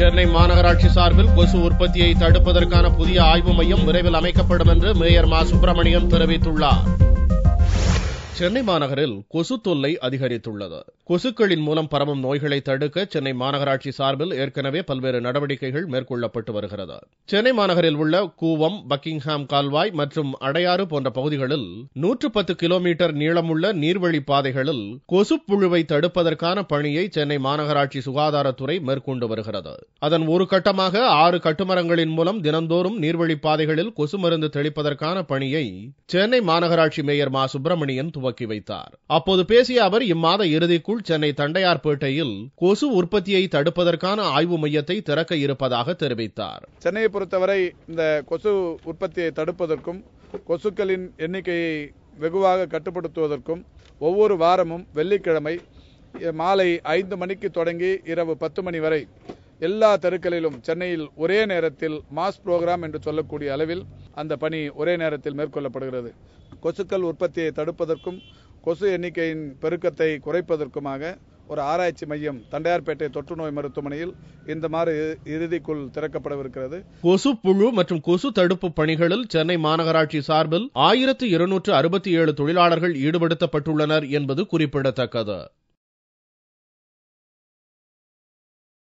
சென்னை மாநகராட்சி சார்பில் கொசு உற்பத்தியை தடுப்பதற்கான புதிய ஆய்வு மையம் விரைவில் அமைக்கப்படும் என்று மேயர் மா. சுப்பிரமணியன் தெரிவித்துள்ளார். சென்னை மாநகரில் கொசு தொல்லை அதிகரித்துள்ளது. கொசுக்களின் மூலம் பரவும் நோய்களை தடுக்க சென்னை மாநகராட்சி சார்பில் ஏற்கனவே பல்வேறு நடவடிக்கைகள் மேற்கொள்ளப்பட்டு வருகிறது. சென்னை மாநகரில் உள்ள கூவம், பக்கிங்ஹாம் கால்வாய் மற்றும் அடையாறு போன்ற பகுதிகளில் 110 கிலோமீட்டர் நீளமுள்ள நீர்வழி பாதைகளில் கொசு புழுவை தடுப்பதற்கான பணியை சென்னை மாநகராட்சி சுகாதாரத்துறை மேற்கொண்டு வருகிறது. அதன் ஒரு கட்டமாக 6 கட்டுமரங்களின் மூலம் தினந்தோறும் நீர்வழி பாதைகளில் கொசு மருந்து தெளிப்பதற்கான பணியை சென்னை மாநகராட்சி மேயர் மா. சுப்பிரமணியன் துவக்கி வைத்தார். அப்போது பேசிய அவர், இம்மாத இறுதிக்குள் சென்னை தண்டையார்பேட்டையில் கொசு உற்பத்தியை தடுப்பதற்கான ஆய்வு மையத்தை திறக்க இருப்பதாக தெரிவித்தார். சென்னையை பொறுத்தவரை இந்த கொசு உற்பத்தியை தடுப்பதற்கும் கொசுக்களின் எண்ணிக்கையை வெகுவாக கட்டுப்படுத்துவதற்கும் ஒவ்வொரு வாரமும் வெள்ளிக்கிழமை மாலை 5 மணிக்கு தொடங்கி இரவு 10 மணி வரை எல்லா தெருக்களிலும் சென்னையில் ஒரே நேரத்தில் மாஸ் புரோகிராம் என்று சொல்லக்கூடிய அளவில் அந்த பணி ஒரே நேரத்தில் மேற்கொள்ளப்படுகிறது. கொசுக்கள் உற்பத்தியை தடுப்பதற்கும் கொசு எண்ணிக்கையின் பெருக்கத்தை குறைப்பதற்குமாக ஒரு ஆராய்ச்சி மையம் தண்டையார்பேட்டை தொற்றுநோய் மருத்துவமனையில் இந்த மாத இறுதிக்குள் திறக்கப்படவிருக்கிறது. கொசு புழு மற்றும் கொசு தடுப்பு பணிகளில் சென்னை மாநகராட்சி சார்பில் 1267 தொழிலாளர்கள் ஈடுபடுத்தப்பட்டுள்ளனர் என்பது குறிப்பிடத்தக்கது.